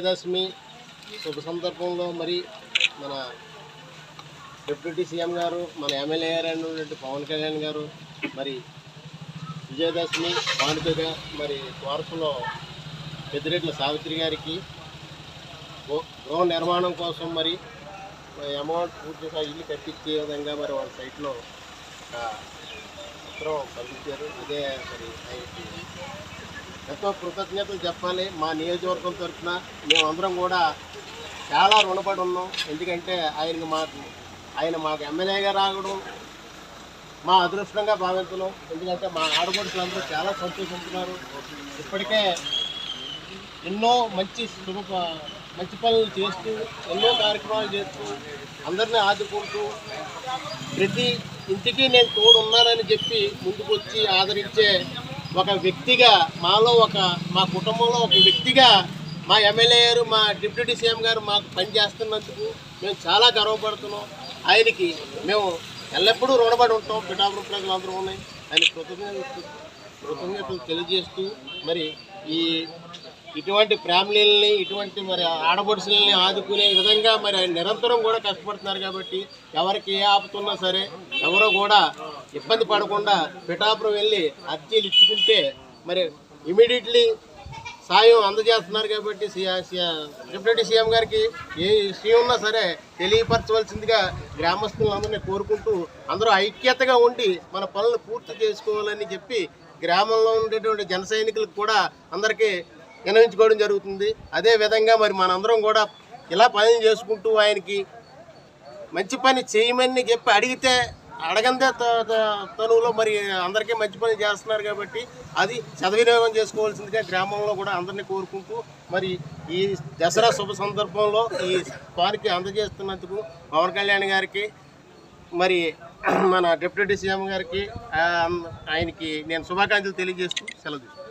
విజయదశమి శుభ సందర్భంలో మరి మన డిప్యూటీ సీఎం గారు, మన ఎమ్మెల్యే గారు పవన్ కళ్యాణ్ గారు మరి విజయదశమి కానుకగా మరి వారసులో పెద్దిరెడ్ల సావిత్రి గారికి గృహ నిర్మాణం కోసం మరి అమౌంట్ పూర్తిగా ఇల్లు కట్టించే విధంగా మరి వాళ్ళ సైట్లో పత్రం పంపించారు. ఇదే మరి ఆయనకి ఎంతో కృతజ్ఞతలు చెప్పాలి. మా నియోజకవర్గం తరఫున మేమందరం కూడా చాలా రుణపడి ఉన్నాం. ఎందుకంటే ఆయన మాకు ఎమ్మెల్యేగా రావడం మా అదృష్టంగా భావిస్తున్నాం. ఎందుకంటే మా ఆడపడుచులందరూ చాలా సంతోషిస్తున్నారు. ఇప్పటికే ఎన్నో మంచి పనులు చేస్తూ, ఎన్నో కార్యక్రమాలు చేస్తూ, అందరినీ ఆదుకుంటూ, ప్రతి ఇంటికి నేను తోడు ఉన్నానని చెప్పి ముందుకు వచ్చి ఆదరించే ఒక వ్యక్తిగా మా కుటుంబంలో ఒక వ్యక్తిగా మా ఎమ్మెల్యే గారు, మా డిప్యూటీ సీఎం గారు మాకు పనిచేస్తున్నందుకు మేము చాలా గర్వపడుతున్నాం. ఆయనకి మేము ఎల్లప్పుడూ రుణపడి ఉంటాం. పిఠాపురం ప్రజలందరూ ఉన్నాయి. ఆయన కృతజ్ఞతలు తెలియజేస్తూ మరి ఇటువంటి ఫ్యామిలీలని, ఇటువంటి మరి ఆడపడుచులని ఆదుకునే విధంగా మరి ఆయన నిరంతరం కూడా కష్టపడుతున్నారు. కాబట్టి ఎవరికి ఏ ఆపుతున్నా సరే ఎవరో కూడా ఇబ్బంది పడకుండా పిఠాపురం వెళ్ళి అర్జీలు ఇచ్చుకుంటే మరి ఇమీడియట్లీ సాయం అందజేస్తున్నారు. కాబట్టి డిప్యూటీ సీఎం గారికి ఏ విషయం ఉన్నా సరే తెలియపరచవలసిందిగా గ్రామస్తులందరినీ కోరుకుంటూ అందరూ ఐక్యతగా ఉండి మన పనులు పూర్తి చేసుకోవాలని చెప్పి గ్రామంలో ఉండేటువంటి జన సైనికులకు కూడా అందరికీ విన్నవించుకోవడం జరుగుతుంది. అదేవిధంగా మరి మనందరం కూడా ఇలా పని చేసుకుంటూ ఆయనకి మంచి పని చేయమని చెప్పి అడగందే తనువులో మరి అందరికీ మంచి పని చేస్తున్నారు. కాబట్టి అది సద్వినియోగం చేసుకోవాల్సిందిగా గ్రామంలో కూడా అందరినీ కోరుకుంటూ మరి ఈ దసరా శుభ సందర్భంలో ఈ పార్కి అందజేస్తున్నందుకు పవన్ కళ్యాణ్ గారికి మరి మన డిప్యూటీ సీఎం గారికి ఆయనకి నేను శుభాకాంక్షలు తెలియజేస్తూ సెలవు తీసుకుంటాను.